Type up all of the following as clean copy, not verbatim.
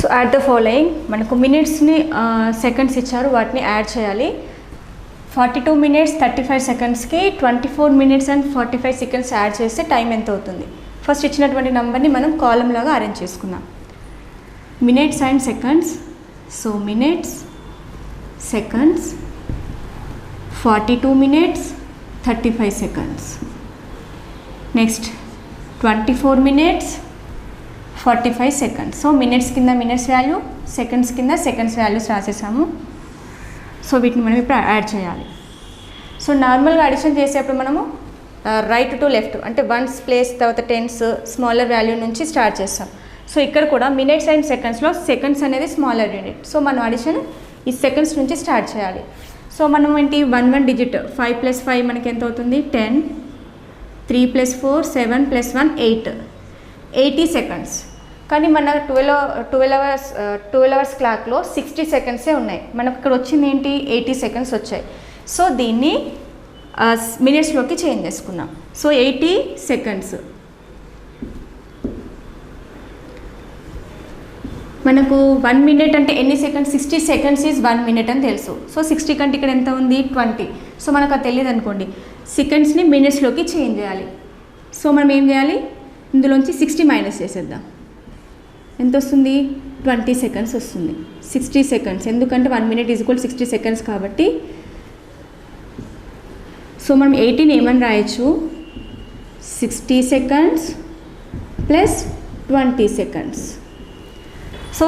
So add the following, మనకు మినిట్స్ని seconds ఇచ్చారు, వాటిని యాడ్ చేయాలి. 42 minutes 35 secondsకి 24 minutes and 45 seconds add చేస్తే టైం ఎంత అవుతుంది? ఫస్ట్ ఇచ్చినటువంటి నెంబర్ని మనం కాలమ్ లాగా అరేంజ్ చేసుకుందాం. Minutes and seconds. So minutes, seconds, 42 minutes 35 seconds. Next 24 minutes 45 seconds. So minutes కింద మినిట్స్ వాల్యూ, సెకండ్స్ కింద సెకండ్స్ వాల్యూస్ రాసేసాము. సో వీటిని మనం ఇప్పుడు యాడ్ చేయాలి. సో నార్మల్గా అడిషన్ చేసేటప్పుడు మనము రైట్ టు లెఫ్ట్ అంటే వన్స్ ప్లేస్ తర్వాత టెన్స్ స్మాలర్ వాల్యూ నుంచి స్టార్ట్ చేస్తాం. సో ఇక్కడ కూడా మినిట్స్ అండ్ సెకండ్స్లో సెకండ్స్ అనేది స్మాలర్ యూనిట్. సో మనం అడిషన్ ఈ సెకండ్స్ నుంచి స్టార్ట్ చేయాలి. సో మనం ఏంటి 1 డిజిట్ 5 + 5 మనకి ఎంత అవుతుంది? 10, 3 + 4 7 + 1 8, 80 seconds. కానీ మన 12 hours క్లాక్లో 60 secondsే ఉన్నాయి. మనకు ఇక్కడ వచ్చింది ఏంటి? 80 seconds వచ్చాయి. సో దీన్ని మినిట్స్లోకి చేంజ్ చేసుకున్నాం. సో 80 seconds మనకు 1 minute అంటే ఎన్ని సెకండ్స్? 60 seconds ఈజ్ 1 minute అని తెలుసు. సో 60 కంటే ఇక్కడ ఎంత ఉంది? 20. సో మనకు అది తెలియదు అనుకోండి, సెకండ్స్ని మినిట్స్లోకి చేంజ్ చేయాలి. సో మనం ఏం చేయాలి? ఇందులోంచి 60 మైనస్ చేసేద్దాం. ఎంత వస్తుంది? 20 seconds వస్తుంది. 60 seconds ఎందుకంటే 1 minute = 60 seconds కాబట్టి. సో మనం 80ని ఏమని రాయొచ్చు? 60 seconds + 20 seconds. సో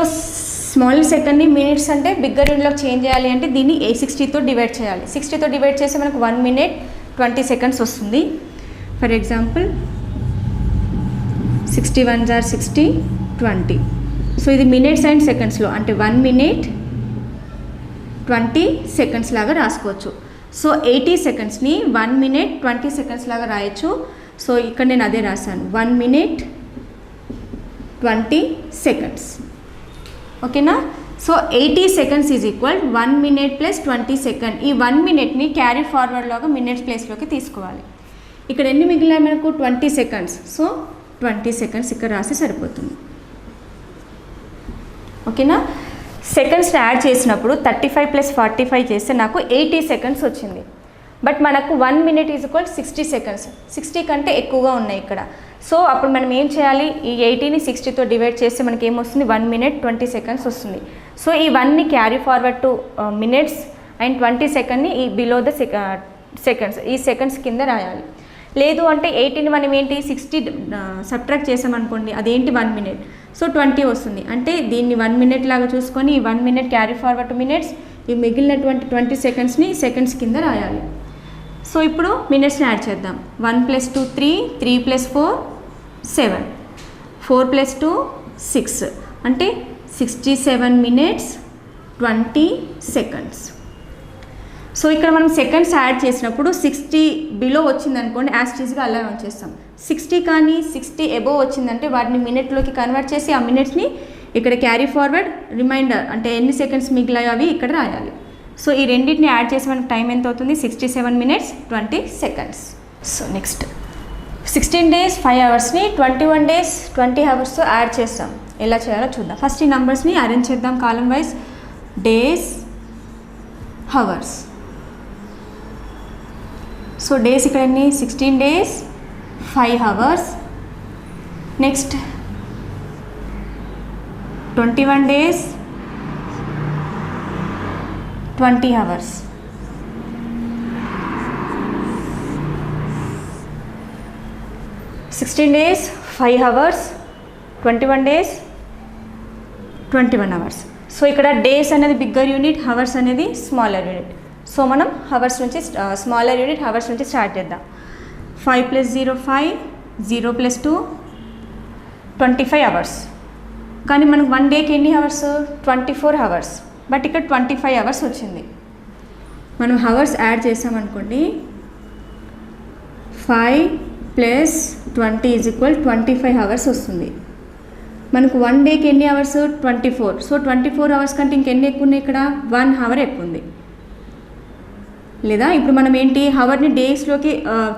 స్మాలర్ సెకండ్ని మినిట్స్ అంటే బిగ్గర్ యూనిట్లోకి చేంజ్ చేయాలి అంటే దీన్ని 60తో డివైడ్ చేయాలి. 60తో డివైడ్ చేస్తే మనకు 1 minute 20 seconds వస్తుంది. For example 60 1s are 60, 20. So ఇది మినిట్స్ అండ్ సెకండ్స్లో అంటే 1 minute 20 seconds లాగా రాసుకోవచ్చు. సో 80 secondsని 1 minute 20 seconds లాగా రాయొచ్చు. సో ఇక్కడ నేను అదే రాశాను, 1 minute 20 seconds. ఓకేనా? So 80 seconds is equal 1 minute + 20 seconds. ఈ 1 minuteని క్యారీ ఫార్వర్డ్ లాగా మినిట్స్ ప్లేస్లోకి తీసుకోవాలి. ఇక్కడ ఎన్ని మిగిలినాయి మనకు? 20 seconds. సో 20 seconds ఇక్కడ రాసి సరిపోతుంది. ఓకేనా? సెకండ్స్ యాడ్ చేసినప్పుడు 35 + 45 చేస్తే నాకు 80 seconds వచ్చింది. బట్ మనకు 1 minute = 60 seconds. 60 కంటే ఎక్కువగా ఉన్నాయి ఇక్కడ. సో అప్పుడు మనం ఏం చేయాలి? ఈ 80ని 60తో డివైడ్ చేస్తే మనకి ఏమొస్తుంది? 1 minute 20 seconds వస్తుంది. సో ఈ 1ని carry forward two minutes and 20 secondని ఈ బిలో ద సెకండ్స్ ఈ సెకండ్స్ కింద రాయాలి. లేదు అంటే 80ని మనం ఏంటి 60 సబ్ట్రాక్ట్ చేసామనుకోండి, అదేంటి 1 minute. సో 20 వస్తుంది. అంటే దీన్ని 1 minute లాగా చూసుకొని ఈ 1 minute carry forward two minutes, ఈ మిగిలినటువంటి 20 secondsని సెకండ్స్ కింద రాయాలి. సో ఇప్పుడు మినిట్స్ని యాడ్ చేద్దాం. 1 + 2 3, 3 + 4 7, 4 + 2 6 అంటే 67 minutes 20 seconds. సో ఇక్కడ మనం సెకండ్స్ యాడ్ చేసినప్పుడు 60 బిలో వచ్చిందనుకోండి, యాస్టీజ్గా అలా ఉంచేస్తాం. 60 కానీ 60 అబోవ్ వచ్చిందంటే వాటిని మినిట్లోకి కన్వర్ట్ చేసి ఆ మినిట్స్ని ఇక్కడ క్యారీ ఫార్వర్డ్ రిమైండర్ అంటే ఎన్ని సెకండ్స్ మిగిలాయో అవి ఇక్కడ రాయాలి. సో ఈ రెండింటిని యాడ్ చేసి మనకు టైం ఎంత అవుతుంది? 67 minutes 20 seconds. So next 16 days 5 hoursని 21 days 20 hoursతో యాడ్ చేస్తాం. ఎలా చేయాలో చూద్దాం. ఫస్ట్ ఈ నంబర్స్ని అరేంజ్ చేద్దాం column wise. Days, hours. So days ఇక్కడ ఎన్ని? 16 days 5 hours. Next 21 days 20 hours. Sixteen days 5 hours, 21 days 21 hours. So ఇక్కడ డేస్ అనేది బిగ్గర్ యూనిట్, హవర్స్ అనేది స్మాలర్ యూనిట్. సో మనం హవర్స్ నుంచి స్మాలర్ యూనిట్ హవర్స్ నుంచి స్టార్ట్ చేద్దాం. 5 + 0 5, 0 + 2 25 hours. కానీ మనకు 1 డేకి ఎన్ని అవర్స్? 24 hours. బట్ ఇక్కడ 25 hours వచ్చింది. మనం హవర్స్ యాడ్ చేసామనుకోండి, 5 + 20 = 25 hours వస్తుంది. మనకు 1 డేకి ఎన్ని అవర్స్? 24. సో 24 hours కంటే ఇంకెన్ని ఎక్కువ ఉన్నాయి? ఇక్కడ 1 hour ఎక్కువ ఉంది. లేదా ఇప్పుడు మనం ఏంటి హవర్ని డేస్లోకి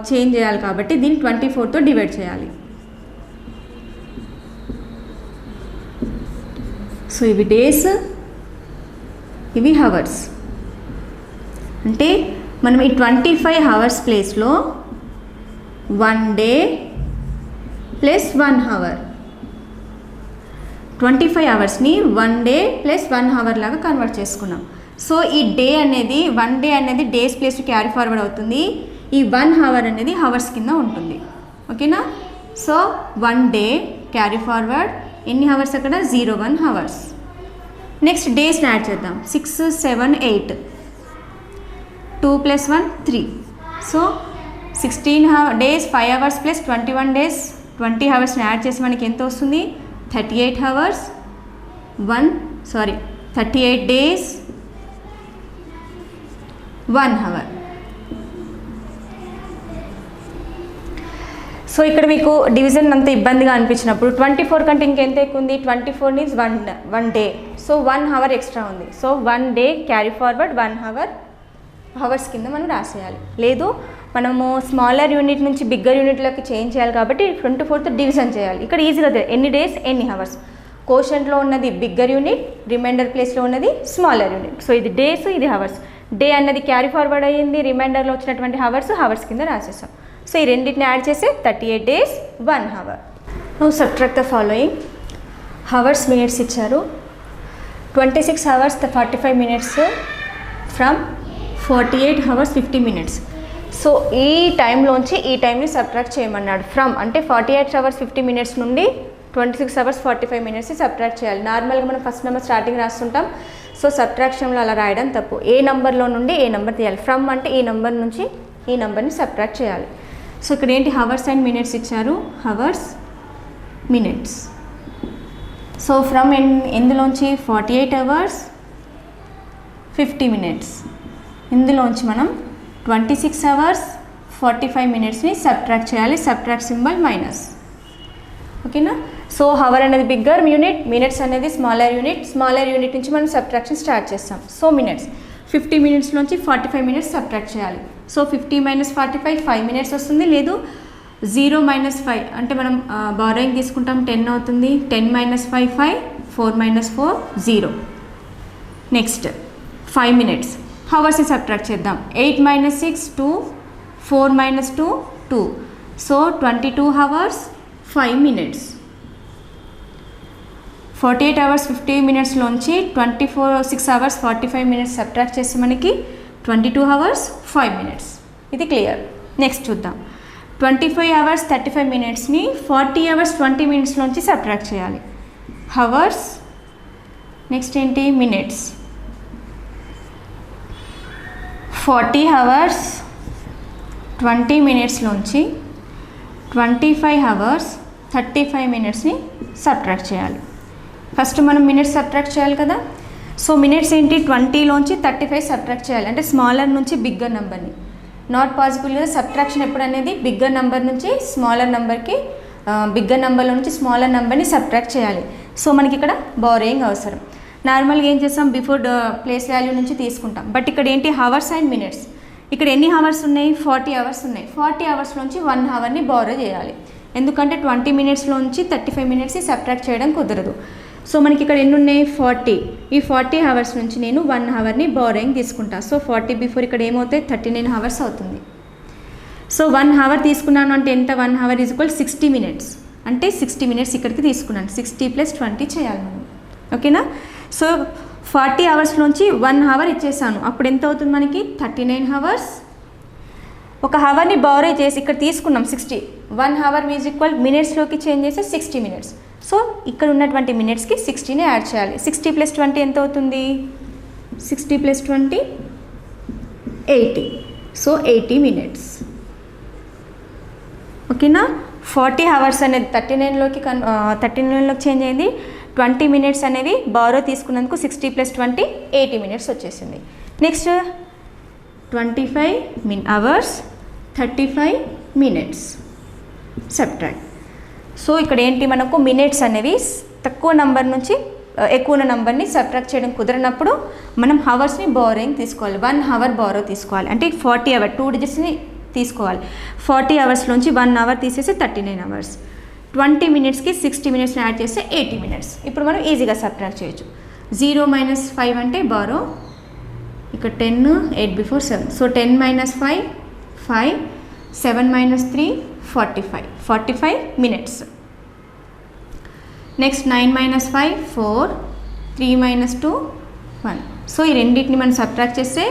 చేంజ్ చేయాలి కాబట్టి దీన్ని 24తో డివైడ్ చేయాలి. సో ఇవి డేస్, ఇవి హవర్స్. అంటే మనం ఈ 25 అవర్స్ ప్లేస్లో 1 డే ప్లస్ 1 అవర్, 25 అవర్స్ని 1 డే ప్లస్ 1 అవర్ లాగా కన్వర్ట్ చేసుకున్నాం. సో ఈ డే అనేది 1 డే అనేది డేస్ ప్లేస్ క్యారీ ఫార్వర్డ్ అవుతుంది, ఈ 1 అవర్ అనేది హవర్స్ కింద ఉంటుంది. ఓకేనా? సో 1 డే క్యారీ ఫార్వర్డ్, ఎన్ని హవర్స్ అక్కడ 01 అవర్స్. నెక్స్ట్ డేస్ని యాడ్ చేద్దాం. 6, 7, 8, 2 + 1 3. So 16 days 5 hours plus 21 days 20 అవర్స్ని యాడ్ చేసి మనకి ఎంత వస్తుంది? 38 అవర్స్ 38 డేస్ 1 అవర్. సో ఇక్కడ మీకు డివిజన్ అంత ఇబ్బందిగా అనిపించినప్పుడు 24 కంటే ఇంకెంత ఎక్కువ ఉంది? 24 is 1 day. So 1 hour extra ఉంది. So 1 day carry forward 1 hour hours కింద మనం రాసేయాలి. లేదు మనము స్మాలర్ యూనిట్ నుంచి బిగ్గర్ యూనిట్లోకి చేంజ్ చేయాలి కాబట్టి 24తో డివిజన్ చేయాలి. ఇక్కడ ఈజీగా ఎన్ని డేస్ ఎన్ని అవర్స్. కోషంట్లో ఉన్నది బిగ్గర్ యూనిట్, రిమైండర్ ప్లేస్లో ఉన్నది స్మాలర్ యూనిట్. సో ఇది డేస్, ఇది హవర్స్. డే అన్నది క్యారీ ఫార్వర్డ్ అయ్యింది, రిమైండర్లో వచ్చినటువంటి హవర్స్ కింద రాసేసాం. సో ఈ రెండింటిని యాడ్ చేసి 38 days 1 hour. Now subtract the following. Hours minutes ఇచ్చారు. 26 hours 45 minutes from 48 hours 50 minutes. So ఈ టైంలోంచి ఈ టైంని సబ్ట్రాక్ట్ చేయమన్నాడు. ఫ్రమ్ అంటే 48 అవర్స్ 50 మినిట్స్ నుండి 26 అవర్స్ 45 మినిట్స్ని సబ్ట్రాక్ట్ చేయాలి. నార్మల్గా మనం ఫస్ట్ నెంబర్ స్టార్టింగ్ రాస్తుంటాం. సో సబ్ట్రాక్షన్లో అలా రాయడం తప్పు. ఏ నెంబర్లో నుండి ఏ నెంబర్ తీయాలి. ఫ్రమ్ అంటే ఈ నెంబర్ నుంచి ఈ నెంబర్ని సబ్ట్రాక్ట్ చేయాలి. సో ఇక్కడ ఏంటి హవర్స్ అండ్ మినిట్స్ ఇచ్చారు. Hours minutes. సో ఫ్రమ్ ఎందులోంచి 48 అవర్స్ 50 మినిట్స్, ఇందులోంచి మనం 26 అవర్స్ 45 మినిట్స్ని సబ్ట్రాక్ట్ చేయాలి. Subtract symbol minus. ఓకేనా? సో హవర్ అనేది బిగ్గర్ యూనిట్, మినిట్స్ అనేది స్మాలర్ యూనిట్. స్మాలర్ యూనిట్ నుంచి మనం సబ్ట్రాక్షన్ స్టార్ట్ చేస్తాం. సో మినిట్స్ 50 మినిట్స్లోంచి 45 మినిట్స్ సబ్ట్రాక్ట్ చేయాలి. సో 50 - 45 5 మినిట్స్ వస్తుంది. లేదు 0 - 5 అంటే మనం బారోయింగ్ తీసుకుంటాం, 10 అవుతుంది. 10 - 5 5, 4 - 4 0. నెక్స్ట్ 5 మినిట్స్ హవర్స్ని సబ్ట్రాక్ట్ చేద్దాం. 8 - 6 2, 4 - 2 2. So 22 hours 5 minutes. 48 hours 50 మినిట్స్లోంచి 6 hours 45 minutes subtract చేస్తే మనకి 22 అవర్స్ 5 మినిట్స్. ఇది క్లియర్. నెక్స్ట్ చూద్దాం. 25 అవర్స్ 35 మినిట్స్ని 40 అవర్స్ 20 మినిట్స్లోంచి సబ్ట్రాక్ట్ చేయాలి. హవర్స్ నెక్స్ట్ ఏంటి? మినిట్స్. 40 అవర్స్ 20 మినిట్స్లోంచి 25 అవర్స్ 35 మినిట్స్ని సబ్ట్రాక్ట్ చేయాలి. ఫస్ట్ మనం మినిట్స్ సబ్ట్రాక్ట్ చేయాలి కదా. సో మినిట్స్ ఏంటి? 20లోంచి 35 సబ్ట్రాక్ట్ చేయాలి. అంటే స్మాలర్ నుంచి బిగ్గర్ నెంబర్ని. నాట్ పాసిబుల్ కదా సబ్ట్రాక్షన్ ఎప్పుడు అనేది బిగ్గర్ నెంబర్ నుంచి స్మాలర్ నెంబర్కి, బిగ్గర్ నెంబర్లో నుంచి స్మాలర్ నెంబర్ని సబ్ట్రాక్ట్ చేయాలి. సో మనకి ఇక్కడ బారోయింగ్ అవసరం. నార్మల్గా ఏం చేస్తాం? బిఫోర్ ప్లేస్ వాల్యూ నుంచి తీసుకుంటాం. బట్ ఇక్కడ ఏంటి? Hours and minutes. ఇక్కడ ఎన్ని హవర్స్ ఉన్నాయి? 40 అవర్స్ ఉన్నాయి. 40 అవర్స్ నుంచి 1 అవర్ని బారో చేయాలి. ఎందుకంటే 20 మినిట్స్లోంచి 35 మినిట్స్ని సబ్ట్రాక్ట్ చేయడం కుదరదు. సో మనకి ఇక్కడ ఎన్ని ఉన్నాయి? 40. ఈ 40 అవర్స్ నుంచి నేను 1 అవర్ని బారోయింగ్ తీసుకుంటా. సో 40 బిఫోర్ ఇక్కడ ఏమవుతాయి? 39 అవర్స్ అవుతుంది. సో 1 అవర్ తీసుకున్నాను అంటే ఎంత? 1 అవర్ ఈజ్ ఈక్వల్ 60 మినిట్స్. అంటే 60 మినిట్స్ ఇక్కడికి తీసుకున్నాను. 60 + 20 చేయాలి మనం. ఓకేనా? సో 40 అవర్స్లోంచి 1 అవర్ ఇచ్చేసాను. అప్పుడు ఎంత అవుతుంది మనకి? 39 అవర్స్. ఒక అవర్ని బారో చేసి ఇక్కడ తీసుకున్నాం 60. 1 అవర్ ఈజ్ ఈక్వల్ మినిట్స్లోకి చేంజ్ చేసి 60 మినిట్స్. సో ఇక్కడ ఉన్నటువంటి మినిట్స్కి 60ని యాడ్ చేయాలి. 60 + 20 ఎంత అవుతుంది? 60 + 20 80. So 80 minutes. ఓకేనా? 40 అవర్స్ అనేది 39లోకి చేంజ్ అయింది. 20 మినిట్స్ అనేది బారో తీసుకున్నందుకు 60 + 20 80 మినిట్స్ వచ్చేసింది. Next 25 hours 35 minutes subtract. So ఇక్కడ ఏంటి? మనకు మినిట్స్ అనేవి తక్కువ నెంబర్ నుంచి ఎక్కువ నెంబర్ని సబ్ట్రాక్ట్ చేయడం కుదరనప్పుడు మనం హవర్స్ని బారోయింగ్ తీసుకోవాలి. 1 అవర్ బారో తీసుకోవాలి. అంటే 40 అవర్ 2 డిజిట్స్ని తీసుకోవాలి. 40 అవర్స్లోంచి 1 అవర్ తీసేసి 39 అవర్స్. 20 మినిట్స్కి 60 మినిట్స్ని యాడ్ చేస్తే 80 మినిట్స్. ఇప్పుడు మనం ఈజీగా సబ్ట్రాక్ట్ చేయొచ్చు. 0 - 5 అంటే బారో, ఇక్కడ 10, 8 before 7. So 10 - 5 5, 7 - 3 45 minutes. Next 9 - 5 4, 3 - 2 1. So ఈ రెండింటిని మనం సబ్ట్రాక్ట్ చేస్తే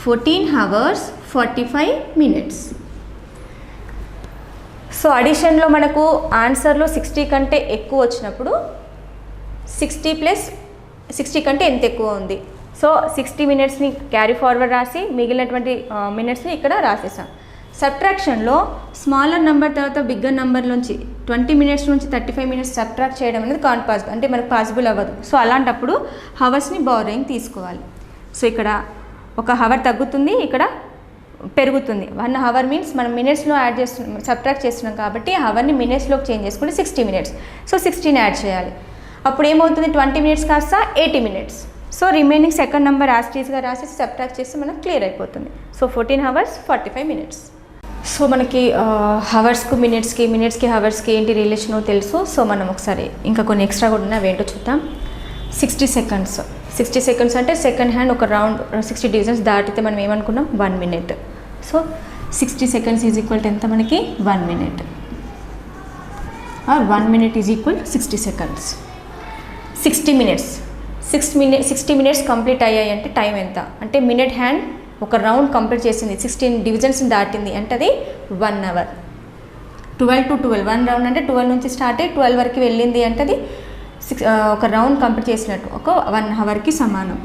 14 hours 45 minutes. సో అడిషన్లో మనకు ఆన్సర్లో 60 కంటే ఎక్కువ వచ్చినప్పుడు 60 + 60 కంటే ఎంత ఎక్కువ ఉంది, సో 60 మినిట్స్ని క్యారీ ఫార్వర్డ్ రాసి మిగిలినటువంటి మినిట్స్ని ఇక్కడ రాసేసాం. సబ్ట్రాక్షన్లో స్మాలర్ నెంబర్ తర్వాత బిగ్గర్ నెంబర్ నుంచి 20 మినిట్స్ నుంచి 35 మినిట్స్ సబ్ట్రాక్ట్ చేయడం అనేది కాన్ పాసిబుల్, అంటే మనకు పాసిబుల్ అవ్వదు. సో అలాంటప్పుడు హవర్స్ని బారోయింగ్ తీసుకోవాలి. సో ఇక్కడ 1 hour తగ్గుతుంది, ఇక్కడ పెరుగుతుంది. 1 hour మీన్స్ మనం మినిట్స్లో యాడ్ చేస్తున్నాం, సబ్ట్రాక్ట్ చేస్తున్నాం కాబట్టి ఆ హవర్ని మినిట్స్లోకి చేంజ్ చేసుకుంటే 60 మినిట్స్. సో 60ని యాడ్ చేయాలి. అప్పుడు ఏమవుతుంది, 20 మినిట్స్ కాస్త 80 minutes. So remaining second number యాస్టీస్గా రాసి సబ్ట్రాక్ట్ చేస్తే మనకు క్లియర్ అయిపోతుంది. So 14 hours 45 minutes. సో మనకి హవర్స్కి మినిట్స్కి హవర్స్కి ఏంటి రిలేషనో తెలుసు. సో మనం ఒకసారి ఇంకా కొన్ని ఎక్స్ట్రా కూడా ఉన్నాయి, అవేంటో చూద్దాం. 60 seconds. 60 seconds అంటే సెకండ్ హ్యాండ్ ఒక రౌండ్ 60 డివిజన్స్ దాటితే మనం ఏమనుకున్నాం 1 minute. So 60 seconds is equal to ఎంత మనకి 1 minute, or 1 minute is equal 60 seconds. 60 minutes 60 minutes complete అయ్యాయి అంటే టైం ఎంత అంటే మినిట్ హ్యాండ్ ఒక రౌండ్ కంప్లీట్ చేసింది, 16 డివిజన్స్ దాటింది అంటే అది 1 hour. 12 to 12 1 రౌండ్ అంటే 12 నుంచి స్టార్ట్ అయ్యి 12 వరకు వెళ్ళింది అంటే అది ఒక రౌండ్ కంప్లీట్ చేసినట్టు, ఒక 1 hourకి సమానం.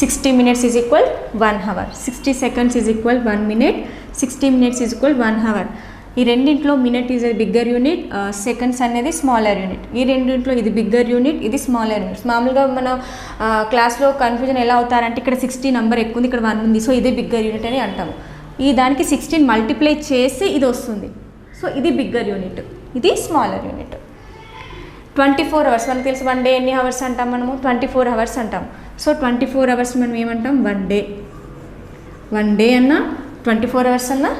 60 minutes is equal 1 hour. 60 seconds is equal 1 minute. 60 minutes is equal 1 hour. ఈ రెండింట్లో minute is bigger unit, seconds అనేది స్మాలర్ యూనిట్. ఈ రెండింట్లో ఇది బిగ్గర్ యూనిట్, ఇది స్మాలర్ యూనిట్. మామూలుగా మనం క్లాస్లో కన్ఫ్యూజన్ ఎలా అవుతారంటే ఇక్కడ 60 నెంబర్ ఎక్కువ ఉంది, ఇక్కడ 1 ఉంది, సో ఇదే బిగ్గర్ యూనిట్ అని అంటాము. ఈ దానికి 16 మల్టిప్లై చేసి ఇది వస్తుంది, సో ఇది బిగ్గర్ యూనిట్, ఇది స్మాలర్ యూనిట్. 24 hours మనకు తెలుసు. 1 day ఎన్ని అవర్స్ అంటాం మనము, 24 hours అంటాం. సో 24 hours మనం ఏమంటాం 1 day. 1 day అన్నా 24 hours అన్నా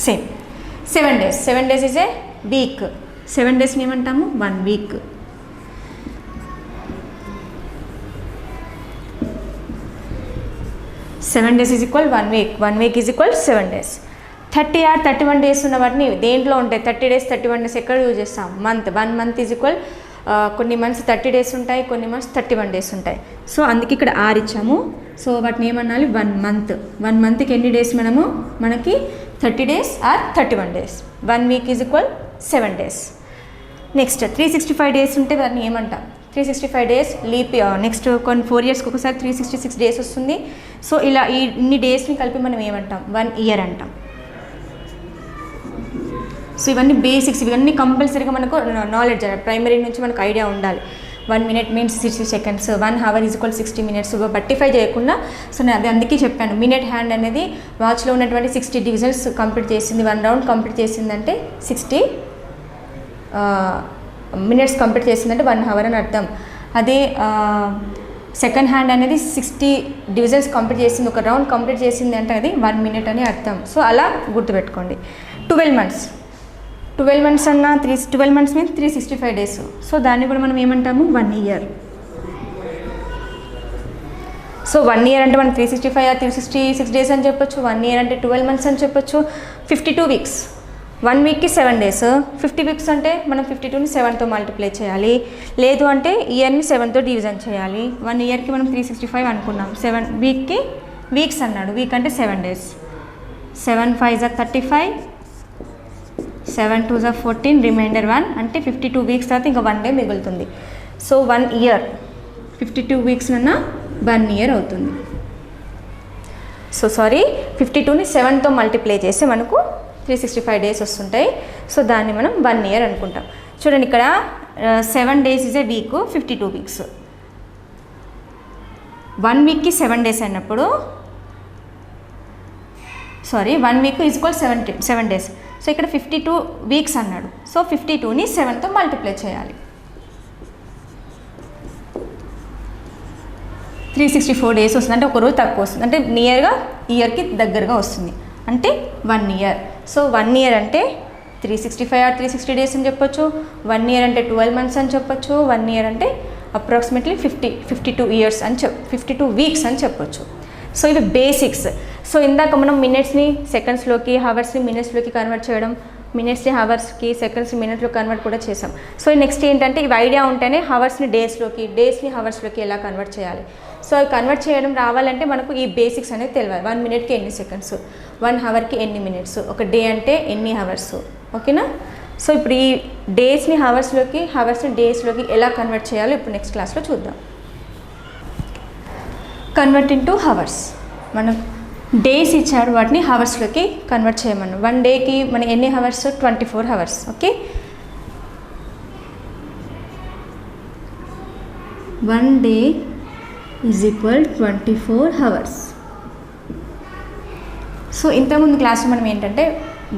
same. 7 days. 7 days is a week. 7 daysని ఏమంటాము 1 week. 7 days is equal 1 week. 1 week is equal 7 days. 30 or 31 days ఉన్న వాటిని దేంట్లో ఉంటాయి, 30 days 31 days ఎక్కడ యూజ్ చేస్తాం, మంత్. 1 month ఈజ్ ఈక్వల్ కొన్ని మంత్స్ 30 days ఉంటాయి, కొన్ని మంత్స్ 31 days ఉంటాయి. సో అందుకే ఇక్కడ 6 ఇచ్చాము. సో వాటిని ఏమన్నాలి 1 month. 1 monthకి ఎన్ని డేస్ మనకి 30 days or 31 days. 1 week is equal 7 days. Next 365 days ఉంటే వాటిని ఏమంటాం 365 days లీప్. నెక్స్ట్ కొన్ని 4 yearsకి ఒకసారి 366 days వస్తుంది. సో ఇలా ఇన్ని డేస్ని కలిపి మనం ఏమంటాం 1 year అంటాం. సో ఇవన్నీ బేసిక్స్, ఇవన్నీ కంపల్సరీగా మనకు నాలెడ్జ్, ప్రైమరీ నుంచి మనకు ఐడియా ఉండాలి. 1 minute means 60 seconds, 1 hour is equal 60 minutes. బట్టిఫై చేయకుండా, సో నేను అది అందుకే చెప్పాను మినిట్ హ్యాండ్ అనేది వాచ్లో ఉన్నటువంటి 60 డివిజన్స్ కంప్లీట్ చేసింది, 1 round కంప్లీట్ చేసిందంటే 60 minutes కంప్లీట్ చేసిందంటే 1 hour అని అర్థం. అదే సెకండ్ హ్యాండ్ అనేది 60 డివిజన్స్ కంప్లీట్ చేసింది, ఒక రౌండ్ కంప్లీట్ చేసింది అంటే అది 1 minute అని అర్థం. సో అలా గుర్తుపెట్టుకోండి. 12 months. 12 months అన్న 12 months మీన్స్ 365 days. సో దాన్ని కూడా మనం ఏమంటాము 1 year. సో 1 year అంటే మనం 365 or 366 days అని చెప్పొచ్చు. 1 year అంటే 12 months అని చెప్పొచ్చు. 52 weeks. 1 weekకి 7 days. 50 weeks అంటే మనం 52ని 7తో మల్టిప్లై చేయాలి, లేదు అంటే ఇయర్ని 7తో డివిజన్ చేయాలి. 1 yearకి మనం 365 అనుకున్నాం, 7 weekకి వీక్స్ అన్నాడు, వీక్ అంటే 7 days. 7 5 are 35, 7 2 are 14, రిమైండర్ 1 అంటే 52 weeks తర్వాత ఇంకా 1 day మిగులుతుంది. సో 1 year 52 weeks అన్న 1 year అవుతుంది. సో సారీ 52ని 7తో మల్టిప్లై చేస్తే మనకు 365 days వస్తుంటాయి. సో దాన్ని మనం 1 year అనుకుంటాం. చూడండి ఇక్కడ 7 days is a week, 52 weeks. 1 weekకి 7 days అయినప్పుడు 1 week is equal 7 days. So ఇక్కడ 52 weeks అన్నాడు. సో 52ని 7తో మల్టిప్లై చేయాలి. 364 days వస్తుంది, అంటే ఒక రోజు తక్కువ వస్తుంది, అంటే నియర్గా ఇయర్కి దగ్గరగా వస్తుంది. అంటే 1 ఇయర్. సో 1 ఇయర్ అంటే 365 ఆర్ 360 డేస్ అని చెప్పొచ్చు. 1 ఇయర్ అంటే 12 మంత్స్ అని చెప్పొచ్చు. 1 ఇయర్ అంటే అప్రాక్సిమేట్లీ 52 ఇయర్స్ అని 52 వీక్స్ అని చెప్పొచ్చు. సో ఇవి బేసిక్స్. సో ఇందాక మనం మినిట్స్ని సెకండ్స్లోకి, హవర్స్ని మినిట్స్లోకి కన్వర్ట్ చేయడం, మినిట్స్ని హవర్స్కి, సెకండ్స్ని మినిట్లో కన్వర్ట్ కూడా చేసాం. సో నెక్స్ట్ ఏంటంటే ఇవి ఐడియా ఉంటేనే హవర్స్ని డేస్లోకి, డేస్ని హవర్స్లోకి ఎలా కన్వర్ట్ చేయాలి. సో అవి కన్వర్ట్ చేయడం రావాలంటే మనకు ఈ బేసిక్స్ అనేది తెలియాలి. 1 మినిట్కి ఎన్ని సెకండ్స్, 1 అవర్కి ఎన్ని మినిట్స్, ఒక డే అంటే ఎన్ని హవర్స్. ఓకేనా? సో ఇప్పుడు ఈ డేస్ని హవర్స్లోకి, హవర్స్ని డేస్లోకి ఎలా కన్వర్ట్ చేయాలో ఇప్పుడు నెక్స్ట్ క్లాస్లో చూద్దాం. Convert into hours. మనం డేస్ ఇచ్చాడు, వాటిని హవర్స్లోకి కన్వర్ట్ చేయమన్నాం. 1 డేకి మన ఎన్ని hours? 24 hours. Okay, 1 day is equal 24 hours. So ఇంతకుముందు క్లాస్లో మనం ఏంటంటే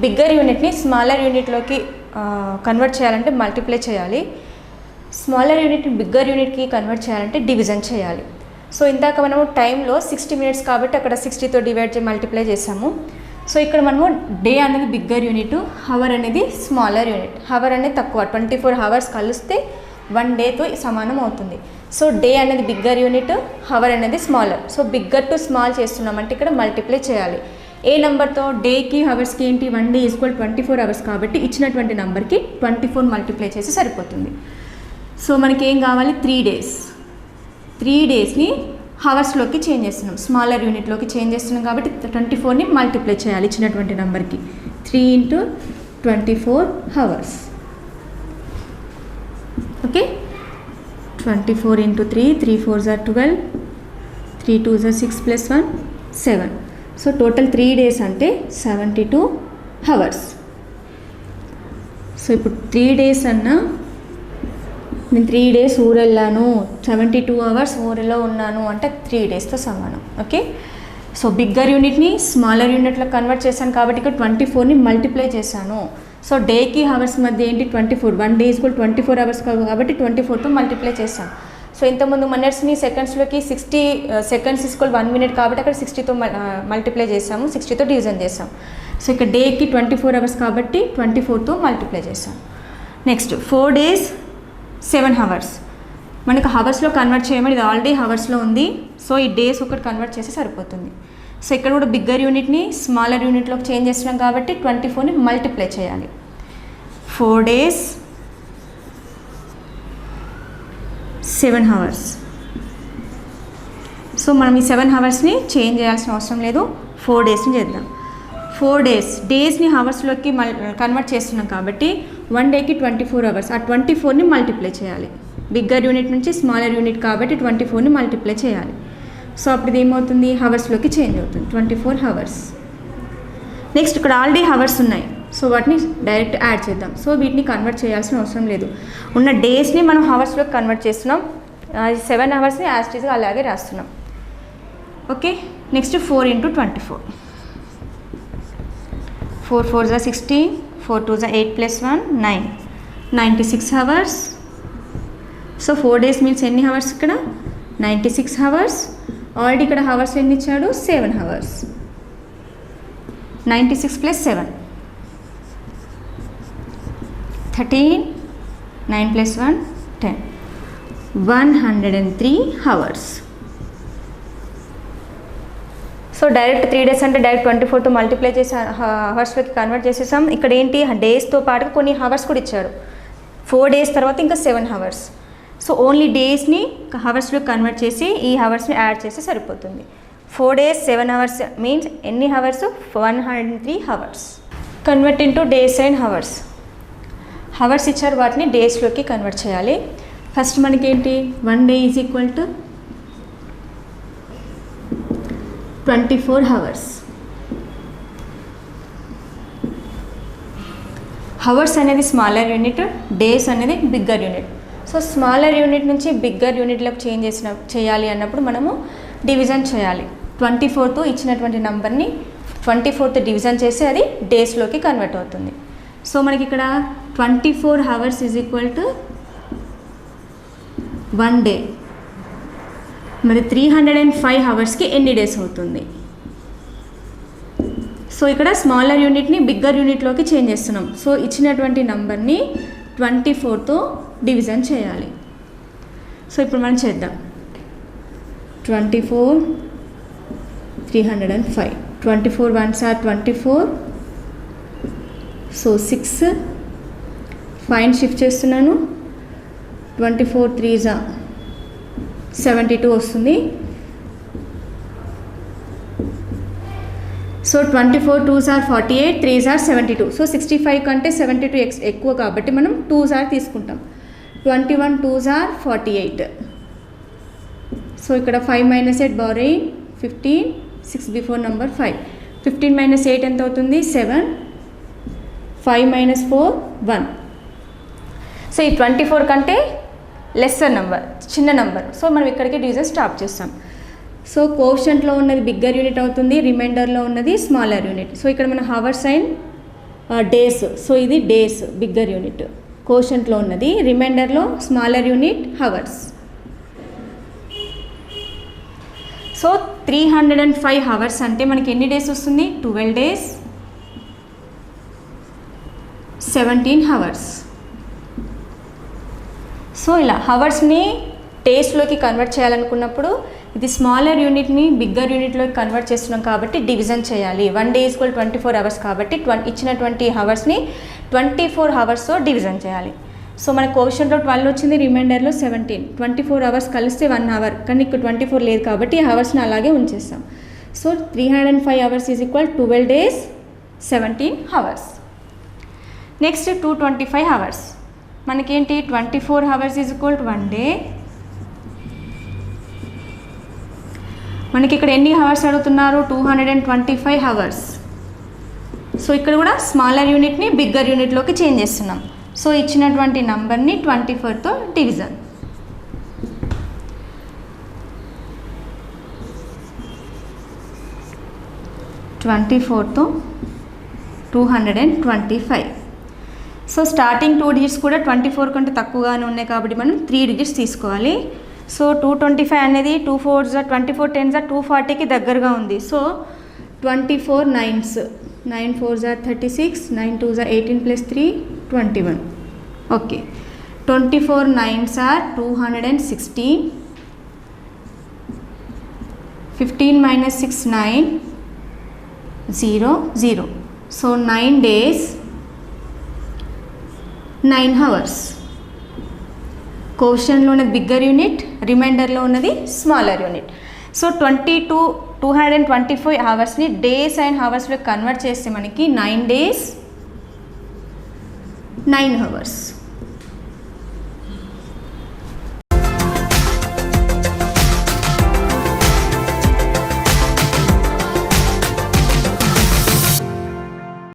బిగ్గర్ యూనిట్ని స్మాలర్ యూనిట్లోకి కన్వర్ట్ చేయాలంటే మల్టిప్లై చేయాలి, స్మాలర్ యూనిట్ని బిగ్గర్ యూనిట్కి కన్వర్ట్ చేయాలంటే డివిజన్ చేయాలి. సో ఇందాక మనము టైంలో 60 మినిట్స్ కాబట్టి అక్కడ 60తో డివైడ్ చేసి మల్టిప్లై చేసాము. సో ఇక్కడ మనము డే అనేది బిగ్గర్ యూనిట్, హవర్ అనేది స్మాలర్ యూనిట్. హవర్ అనేది తక్కువ, 24 అవర్స్ కలిస్తే 1 డేతో సమానం అవుతుంది. సో డే అనేది బిగ్గర్ యూనిట్, హవర్ అనేది smaller. So bigger to small చేస్తున్నామంటే ఇక్కడ మల్టిప్లై చేయాలి. ఏ నెంబర్తో? డేకి హవర్స్కి ఏంటి? 1 డే ఈక్వల్ 24 అవర్స్ కాబట్టి ఇచ్చినటువంటి నెంబర్కి 24 మల్టిప్లై చేసి సరిపోతుంది. సో మనకి ఏం కావాలి? 3 డేస్. 3 డేస్ని హవర్స్లోకి చేంజ్ చేస్తున్నాం, స్మాలర్ యూనిట్లోకి చేంజ్ చేస్తున్నాం కాబట్టి 24ని మల్టిప్లై చేయాలి ఇచ్చినటువంటి నెంబర్కి. 3 × 24 hours. Okay, 24 × 3, 3 4s are 12, 3 2s are 6 + 1 7. So total 3 days అంటే 72 అవర్స్. సో ఇప్పుడు 3 డేస్ అన్నా, నేను 3 డేస్ ఊరెళ్ళాను, 72 అవర్స్ ఊరిలో ఉన్నాను అంటే 3 డేస్తో సమానం. ఓకే, సో బిగ్గర్ యూనిట్ని స్మాలర్ యూనిట్లో కన్వర్ట్ చేశాను కాబట్టి ఇక్కడ 24ని మల్టిప్లై చేశాను. సో డేకి హవర్స్ మధ్య ఏంటి? 24. 1 డే ఈక్వల్ 24 అవర్స్ కాబట్టి 24తో మల్టిప్లై చేశాను. సో ఇంతకుముందు మినిట్స్ని సెకండ్స్లోకి 60 సెకండ్స్ ఈక్వల్ 1 మినిట్ కాబట్టి అక్కడ 60తో మల్టిప్లై చేసాము, 60తో డివిజన్ చేసాం. సో ఇక్కడ డేకి 24 అవర్స్ కాబట్టి 24తో మల్టిప్లై చేసాం. Next 4 days 7 hours. మనకు హవర్స్లో కన్వర్ట్ చేయమని, ఇది ఆల్రెడీ హవర్స్లో ఉంది. సో ఈ డేస్ ఒకటి కన్వర్ట్ చేస్తే సరిపోతుంది. సో ఇక్కడ కూడా బిగ్గర్ యూనిట్ని స్మాలర్ యూనిట్లోకి చేంజ్ చేస్తున్నాం కాబట్టి 24ని మల్టిప్లై చేయాలి. 4 డేస్ 7 అవర్స్. సో మనం ఈ 7 అవర్స్ని చేంజ్ చేయాల్సిన అవసరం లేదు, 4 డేస్ని చేద్దాం. 4 డేస్, డేస్ని హవర్స్లోకి కన్వర్ట్ చేస్తున్నాం కాబట్టి 1 డేకి 24 అవర్స్. ఆ 24ని మల్టిప్లై చేయాలి. బిగ్గర్ యూనిట్ నుంచి స్మాలర్ యూనిట్ కాబట్టి 24ని మల్టిప్లై చేయాలి. సో అప్పుడు ఇది ఏమవుతుంది? హవర్స్లోకి చేంజ్ అవుతుంది, 24 అవర్స్. నెక్స్ట్ ఇక్కడ ఆల్రెడీ హవర్స్ ఉన్నాయి, సో వాటిని డైరెక్ట్ యాడ్ చేద్దాం. సో వీటిని కన్వర్ట్ చేయాల్సిన అవసరం లేదు. ఉన్న డేస్ని మనం హవర్స్లోకి కన్వర్ట్ చేస్తున్నాం, 7 అవర్స్ని యాజ్ టీజ్గా అలాగే రాస్తున్నాం. Okay, next 4 × 24. 4 4s are 16, 4 2s are 8 + 1 9, 96 hours. So 4 days means ఎన్ని అవర్స్? ఇక్కడ 96 అవర్స్. ఆల్రెడీ ఇక్కడ హవర్స్ ఎన్ని ఇచ్చాడు? 7 hours. 96 + 7 13, 9 + 1 10, 103 hours. So direct 3 days అంటే డైరెక్ట్ 24తో మల్టిప్లై చేసి హవర్స్లోకి కన్వర్ట్ చేసేసాం. ఇక్కడ ఏంటి? డేస్తో పాటు కొన్ని హవర్స్ కూడా ఇచ్చాడు. 4 డేస్ తర్వాత ఇంకా 7 అవర్స్. సో ఓన్లీ డేస్ని హవర్స్లో కన్వర్ట్ చేసి ఈ హవర్స్ని యాడ్ చేస్తే సరిపోతుంది. 4 డేస్ 7 అవర్స్ మీన్స్ ఎన్ని hours? 103 hours. Convert into days and hours. Hours ఇచ్చారు, వాటిని డేస్లోకి కన్వర్ట్ చేయాలి. ఫస్ట్ మనకేంటి? 1 day is equal to 24 hours. Hours అనేది స్మాలర్ యూనిట్, డేస్ అనేది bigger unit. So smaller unit నుంచి బిగ్గర్ యూనిట్లోకి చేయాలి అన్నప్పుడు మనము డివిజన్ చేయాలి. 24తో ఇచ్చినటువంటి నెంబర్ని 24తో డివిజన్ చేసి అది డేస్లోకి కన్వర్ట్ అవుతుంది. సో మనకి ఇక్కడ 24 hours is equal to 1 day. మరి 305 అవర్స్కి ఎన్ని డేస్ అవుతుంది? సో ఇక్కడ స్మాలర్ యూనిట్ని బిగ్గర్ యూనిట్లోకి చేంజ్ చేస్తున్నాం. సో ఇచ్చినటువంటి నంబర్ని 24తో డివిజన్ చేయాలి. సో ఇప్పుడు మనం చేద్దాం. 24 305 24 1s are 24. సో 6 5 షిఫ్ట్ చేస్తున్నాను. 24 3s are 72 వస్తుంది. So 24 2s are 48 3s are 72. So 65 కంటే 72 ఎక్కువ కాబట్టి మనం 2s are తీసుకుంటాం. 21 2s are 48. సో ఇక్కడ 5 - 8 borrowing 15 6 before number 5. 15 - 8 ఎంత అవుతుంది 7. 5 - 4 1. సో ఈ 24 కంటే లెస్సర్ నెంబర్, చిన్న నెంబర్. సో మనం ఇక్కడికి డివిజన్ స్టాప్ చేస్తాం. సో కోషంట్లో ఉన్నది బిగ్గర్ యూనిట్ అవుతుంది, రిమైండర్లో ఉన్నది స్మాలర్ యూనిట్. సో ఇక్కడ మన హవర్స్ అండ్ డేస్. సో ఇది డేస్ బిగ్గర్ యూనిట్, కోషంట్లో ఉన్నది, రిమైండర్లో smaller unit hours. So 305 hours అంటే మనకి ఎన్ని డేస్ వస్తుంది 12 days 17 hours. సో ఇలా హవర్స్ని డేస్లోకి కన్వర్ట్ చేయాలనుకున్నప్పుడు ఇది స్మాలర్ యూనిట్ని బిగ్గర్ యూనిట్లోకి కన్వర్ట్ చేస్తున్నాం కాబట్టి డివిజన్ చేయాలి. 1 day = 24 hours కాబట్టి ఇచ్చిన 20 hours-ని 24 hours-తో డివిజన్ చేయాలి. సో మన కోషంట్లో 12 వచ్చింది, రిమైండర్లో 17. 24 hours కలిస్తే 1 hour, కానీ ఇక్కడ 24 లేదు కాబట్టి ఈ హవర్స్ని అలాగే ఉంచేస్తాం. So 305 hours = 12 days 17 hours. Next 225 hours. మనకేంటి 24 hours = 1 day. మనకి ఇక్కడ ఎన్ని హవర్స్ అడుగుతున్నారు 225 hours. సో ఇక్కడ కూడా స్మాలర్ యూనిట్ని బిగ్గర్ యూనిట్లోకి చేంజ్ చేస్తున్నాం. సో ఇచ్చినటువంటి నంబర్ని 24తో డివిజన్. తో 225. సో స్టార్టింగ్ 2 digits కూడా 24 కంటే తక్కువగానే ఉన్నాయి కాబట్టి మనం 3 digits తీసుకోవాలి. సో 225 అనేది 2 4s 24 10s 240కి దగ్గరగా ఉంది. So 24 9s 9 4s 36 9 2s 18 + 3 21. Okay, 24 9s 216. 15 - 6 9 0 0. So 9 days 9 hours. కోషన్లో ఉన్నది బిగ్గర్ యూనిట్, రిమైండర్లో ఉన్నది స్మాలర్ యూనిట్. సో 225 hours-ని డేస్ అండ్ హవర్స్లో కన్వర్ట్ చేస్తే మనకి 9 days 9 hours.